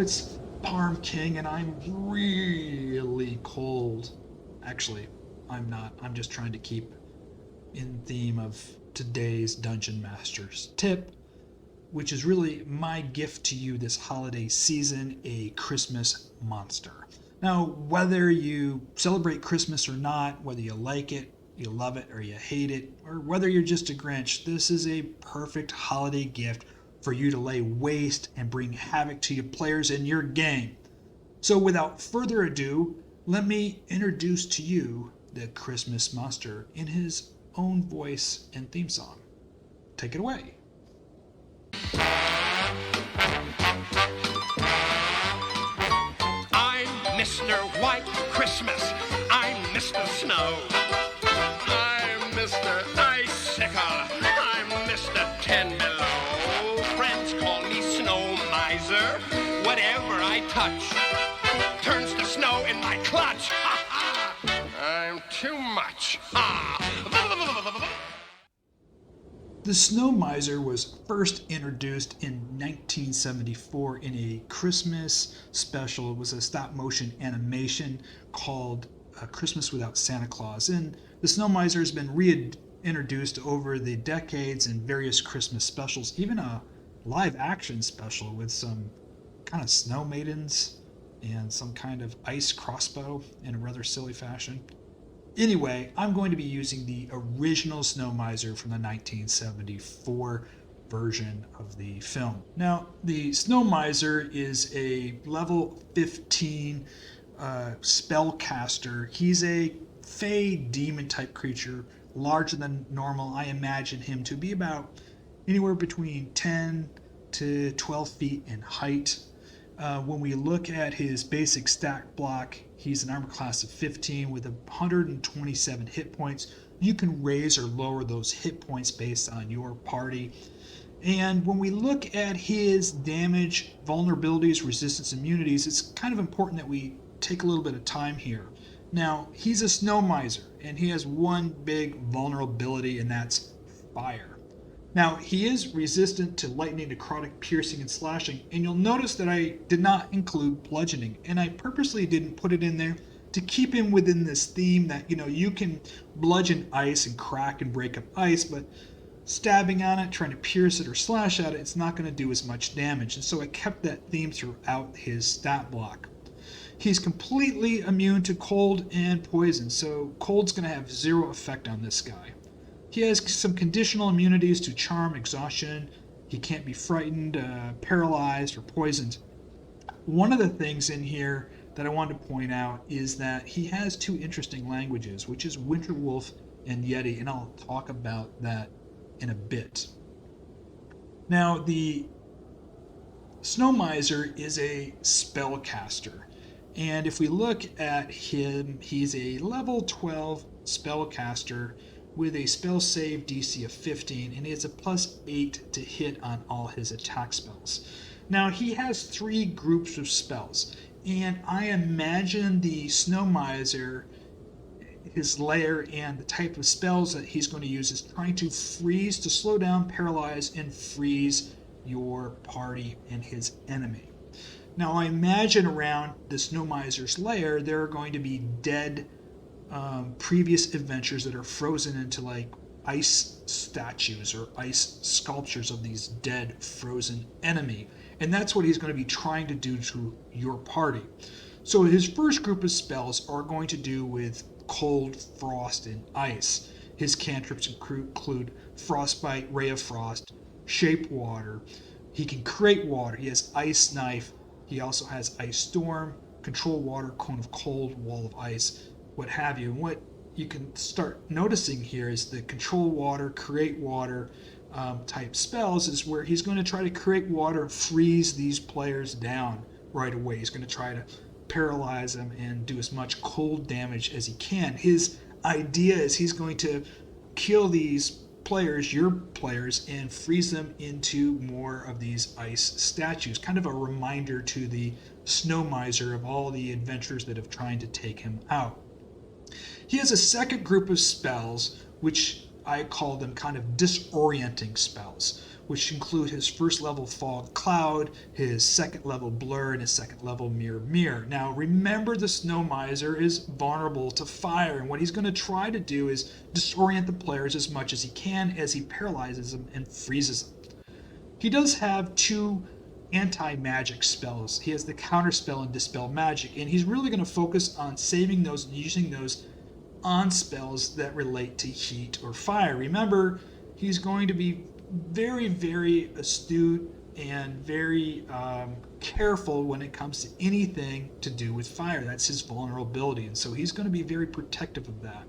it's Pyram King, and I'm really cold. Actually, I'm not. I'm just trying to keep in theme of today's Dungeon Master's tip, which is really my gift to you this holiday season, a Christmas monster. Now, whether you celebrate Christmas or not, whether you like it, you love it, or you hate it, or whether you're just a Grinch, this is a perfect holiday gift for you to lay waste and bring havoc to your players in your game. So without further ado, let me introduce to you the Christmas monster in his own voice and theme song. Take it away. I'm Mr. White Christmas. I'm Mr. Snow. I'm Mr. Icicle. I'm Mr. Ten Below. Friends call me Snow Miser. Whatever I touch turns to snow in my clutch. I'm too much. The Snow Miser was first introduced in 1974 in a Christmas special. It was a stop-motion animation called Christmas Without Santa Claus. And the Snow Miser has been reintroduced over the decades in various Christmas specials, even a live-action special with some kind of snow maidens and some kind of ice crossbow in a rather silly fashion. Anyway, I'm going to be using the original Snow Miser from the 1974 version of the film. Now, the Snow Miser is a level 15 spellcaster. He's a fey demon type creature, larger than normal. I imagine him to be about anywhere between 10 to 12 feet in height. When we look at his basic stat block, he's an armor class of 15 with 127 hit points. You can raise or lower those hit points based on your party. And when we look at his damage, vulnerabilities, resistance, immunities, it's kind of important that we take a little bit of time here. Now, he's a Snow Miser, and he has one big vulnerability, and that's fire. Now, he is resistant to lightning, necrotic, piercing, and slashing, and you'll notice that I did not include bludgeoning, and I purposely didn't put it in there to keep him within this theme that, you can bludgeon ice and crack and break up ice, but stabbing on it, trying to pierce it or slash at it, it's not going to do as much damage, and so I kept that theme throughout his stat block. He's completely immune to cold and poison, so cold's going to have zero effect on this guy. He has some conditional immunities to charm, exhaustion. He can't be frightened, paralyzed, or poisoned. One of the things in here that I wanted to point out is that he has two interesting languages, which is Winterwolf and Yeti, and I'll talk about that in a bit. Now, the Snow Miser is a spellcaster, and if we look at him, he's a level 12 spellcaster with a spell save DC of 15, and he has a +8 to hit on all his attack spells. Now, he has 3 groups of spells, and I imagine the Snow Miser, his lair, and the type of spells that he's going to use is trying to freeze, to slow down, paralyze, and freeze your party and his enemy. Now, I imagine around the Snow Miser's lair, there are going to be dead previous adventures that are frozen into like ice statues or ice sculptures of these dead frozen enemy, and that's what he's going to be trying to do to your party. So his first group of spells are going to do with cold, frost, and ice. His cantrips include frostbite, ray of frost, shape water. He can create water. He has ice knife. He also has ice storm, control water, cone of cold, wall of ice, what have you. And what you can start noticing here is the control water, create water type spells is where he's going to try to create water and freeze these players down right away. He's going to try to paralyze them and do as much cold damage as he can. His idea is he's going to kill these players, your players, and freeze them into more of these ice statues. Kind of a reminder to the Snow Miser of all the adventures that have tried to take him out. He has a second group of spells, which I call them kind of disorienting spells, which include his first level Fog Cloud, his second level Blur, and his second level Mirror. Now remember, the Snow Miser is vulnerable to fire, and what he's going to try to do is disorient the players as much as he can as he paralyzes them and freezes them. He does have 2 anti-magic spells. He has the Counterspell and Dispel Magic, and he's really going to focus on saving those and using those on spells that relate to heat or fire. Remember, he's going to be very, very astute and very careful when it comes to anything to do with fire. That's his vulnerability, and so he's going to be very protective of that.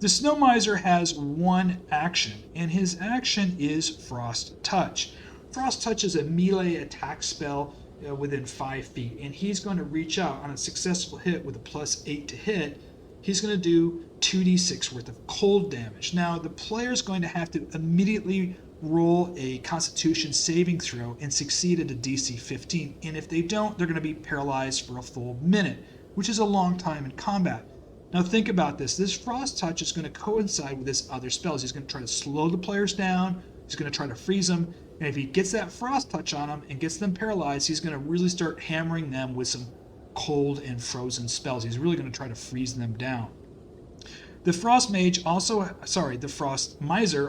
The Snow Miser has 1 action, and his action is Frost Touch. Frost Touch is a melee attack spell within 5 feet, and he's going to reach out on a successful hit with a +8 to hit. He's going to do 2d6 worth of cold damage. Now, the player's going to have to immediately roll a Constitution saving throw and succeed at a DC 15, and if they don't, they're going to be paralyzed for a full minute, which is a long time in combat. Now think about this. This Frost Touch is going to coincide with his other spells. He's going to try to slow the players down, he's going to try to freeze them, and if he gets that Frost Touch on them and gets them paralyzed, he's going to really start hammering them with some cold and frozen spells. He's really going to try to freeze them down. The Frost Miser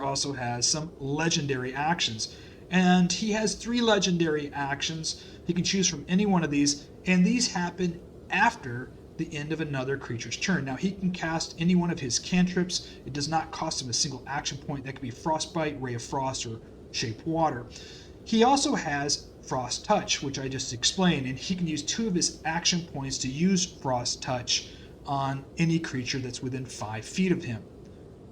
also has some legendary actions, and he has 3 legendary actions. He can choose from any one of these, and these happen after the end of another creature's turn. Now, he can cast any one of his cantrips. It does not cost him a single action point. That could be Frostbite, Ray of Frost, or Shape Water. He also has Frost Touch, which I just explained, and he can use 2 of his action points to use Frost Touch on any creature that's within 5 feet of him.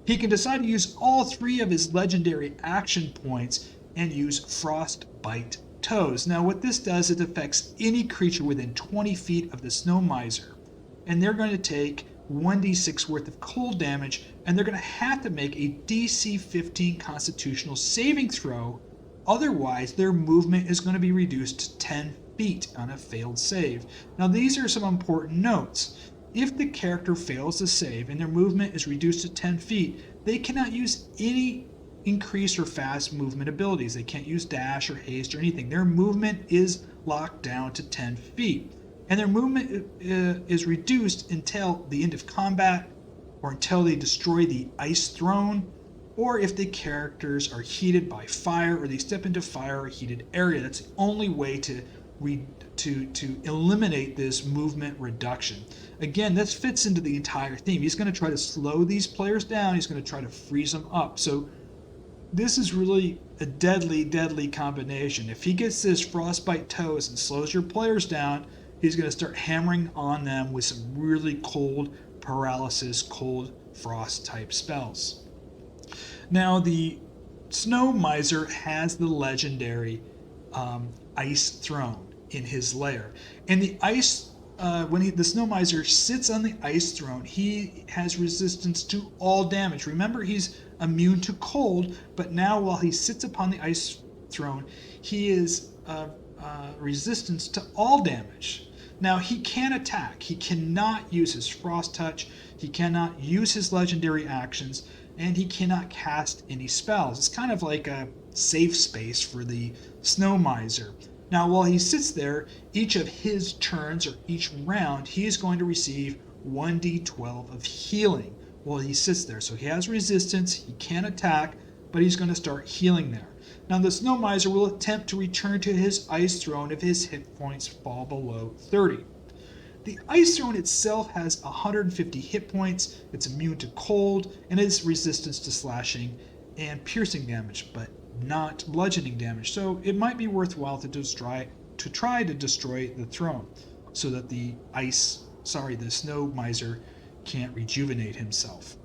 He can decide to use all 3 of his legendary action points and use Frostbite Toes. Now, what this does, it affects any creature within 20 feet of the Snow Miser, and they're going to take 1d6 worth of cold damage, and they're going to have to make a DC 15 Constitutional saving throw. Otherwise, their movement is going to be reduced to 10 feet on a failed save. Now, these are some important notes. If the character fails to save and their movement is reduced to 10 feet, they cannot use any increase or fast movement abilities. They can't use dash or haste or anything. Their movement is locked down to 10 feet. And their movement is reduced until the end of combat, or until they destroy the ice throne, or if the characters are heated by fire or they step into fire or heated area. That's the only way to eliminate this movement reduction. Again, this fits into the entire theme. He's going to try to slow these players down. He's going to try to freeze them up. So this is really a deadly combination. If he gets this Frostbite Toes and slows your players down, he's going to start hammering on them with some really cold paralysis, cold frost type spells. Now, the Snow Miser has the legendary Ice Throne in his lair, and the ice when the Snow Miser sits on the Ice Throne, he has resistance to all damage. Remember, he's immune to cold, but now while he sits upon the Ice Throne, he is resistance to all damage. Now, he can attack. He cannot use his Frost Touch. He cannot use his legendary actions, and he cannot cast any spells. It's kind of like a safe space for the Snow Miser. Now, while he sits there, each of his turns or each round, he is going to receive 1d12 of healing while he sits there. So he has resistance, he can attack, but he's going to start healing there. Now, the Snow Miser will attempt to return to his Ice Throne if his hit points fall below 30. The Ice Throne itself has 150 hit points, it's immune to cold, and has resistance to slashing and piercing damage, but not bludgeoning damage. So it might be worthwhile to try to destroy the throne so that the Snow Miser can't rejuvenate himself.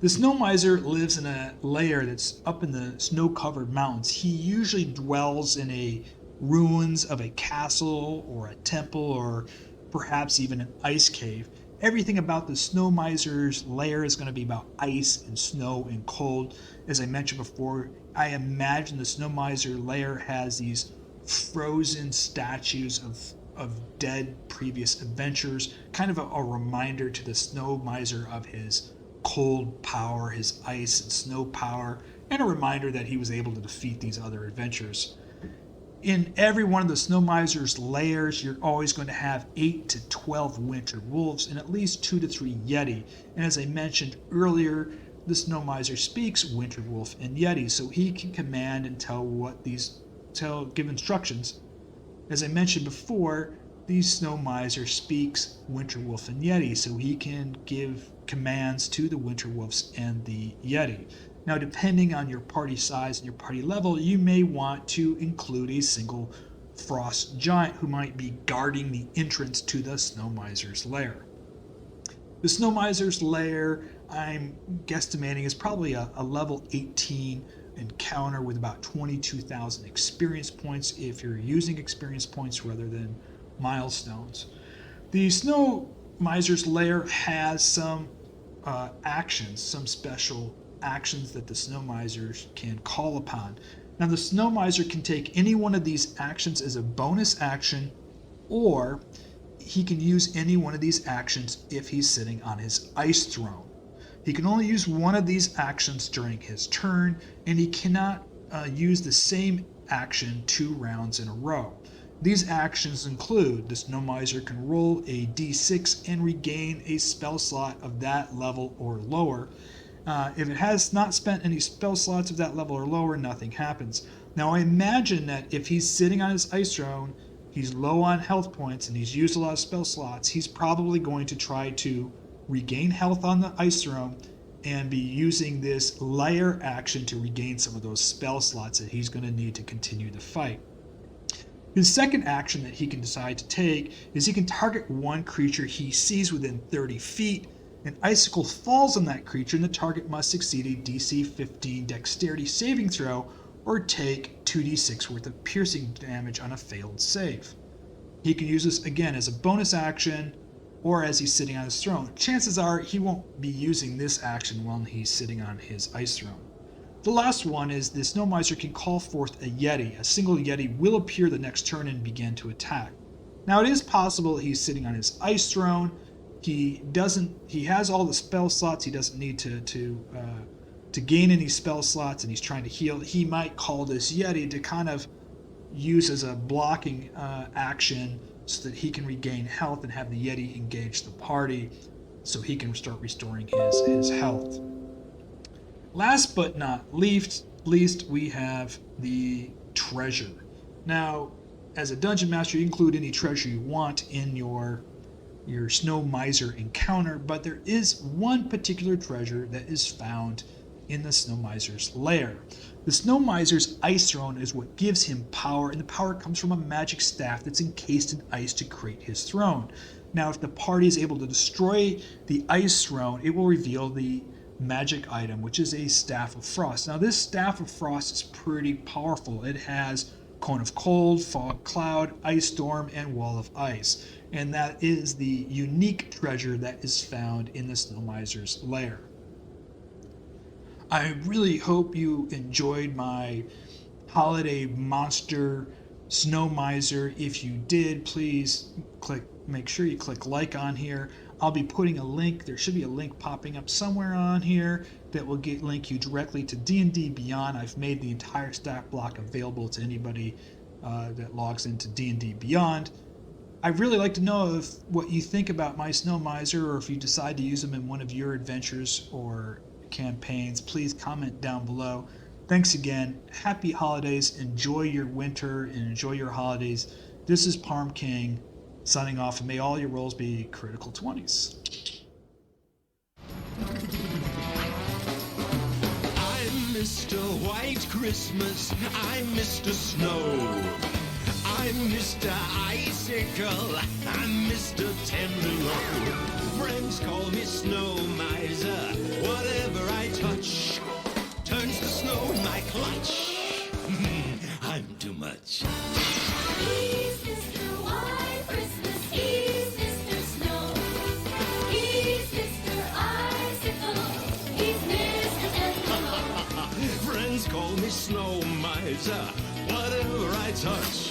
The Snow Miser lives in a lair that's up in the snow-covered mountains. He usually dwells in a ruins of a castle or a temple or perhaps even an ice cave. Everything about the Snow Miser's lair is going to be about ice and snow and cold. As I mentioned before, I imagine the Snow Miser lair has these frozen statues of dead previous adventures, kind of a reminder to the Snow Miser of his cold power, his ice and snow power, and a reminder that he was able to defeat these other adventures. In every one of the Snow Miser's lairs, you're always going to have 8 to 12 winter wolves and at least 2 to 3 Yeti. And as I mentioned earlier, the Snow Miser speaks Winter Wolf and Yeti, so he can command and give instructions. As I mentioned before, the Snow Miser speaks Winter Wolf and Yeti, so he can give commands to the Winter Wolves and the Yeti. Now, depending on your party size and your party level, you may want to include a single Frost Giant who might be guarding the entrance to the Snow Miser's lair. The Snow Miser's lair, I'm guesstimating, is probably a level 18 encounter with about 22,000 experience points if you're using experience points rather than milestones. The Snow Miser's lair has some actions, some special actions that the Snow Miser can call upon. Now, the Snow Miser can take any one of these actions as a bonus action, or he can use any one of these actions if he's sitting on his ice throne. He can only use one of these actions during his turn, and he cannot use the same action 2 rounds in a row. These actions include the Snow Miser can roll a d6 and regain a spell slot of that level or lower. If it has not spent any spell slots of that level or lower, nothing happens. Now, I imagine that if he's sitting on his ice throne, he's low on health points, and he's used a lot of spell slots, he's probably going to try to regain health on the ice throne and be using this Lair action to regain some of those spell slots that he's going to need to continue the fight. His second action that he can decide to take is he can target one creature he sees within 30 feet. An icicle falls on that creature, and the target must succeed a DC 15 dexterity saving throw or take 2d6 worth of piercing damage on a failed save. He can use this again as a bonus action or as he's sitting on his throne. Chances are he won't be using this action while he's sitting on his ice throne. The last one is the Snow Miser can call forth a Yeti. A single Yeti will appear the next turn and begin to attack. Now, it is possible he's sitting on his ice throne. He has all the spell slots. He doesn't need to gain any spell slots, and he's trying to heal. He might call this Yeti to kind of use as a blocking action so that he can regain health and have the Yeti engage the party so he can start restoring his health. Last but not least, we have the treasure. Now, as a dungeon master, you include any treasure you want in your Snow Miser encounter, but there is one particular treasure that is found in the Snow Miser's lair. The Snow Miser's ice throne is what gives him power, and the power comes from a magic staff that's encased in ice to create his throne. Now, if the party is able to destroy the ice throne, it will reveal the magic item, which is a Staff of Frost. Now, this Staff of Frost is pretty powerful. It has Cone of Cold, Fog Cloud, Ice Storm, and Wall of Ice. And that is the unique treasure that is found in the Snow Miser's lair. I really hope you enjoyed my holiday monster Snow Miser. If you did, please make sure you click like on here. I'll be putting a link. There should be a link popping up somewhere on here that will link you directly to DNDBeyond. I've made the entire stat block available to anybody that logs into DNDBeyond. I'd really like to know what you think about my Snow Miser, or if you decide to use them in one of your adventures or campaigns. Please comment down below. Thanks again. Happy holidays. Enjoy your winter and enjoy your holidays. This is Pyram King signing off, and may all your rolls be critical 20s. I'm Mr. White Christmas. I'm Mr. Snow. I'm Mr. Icicle. I'm Mr. Tenderloin. Friends call me Snow Miser. Whatever I touch turns to snow in my clutch. I'm too much. He's Mr. White Christmas. He's Mr. Snow. He's Mr. Icicle. He's Mr. Tenderloin. Friends call me Snow Miser. Whatever I touch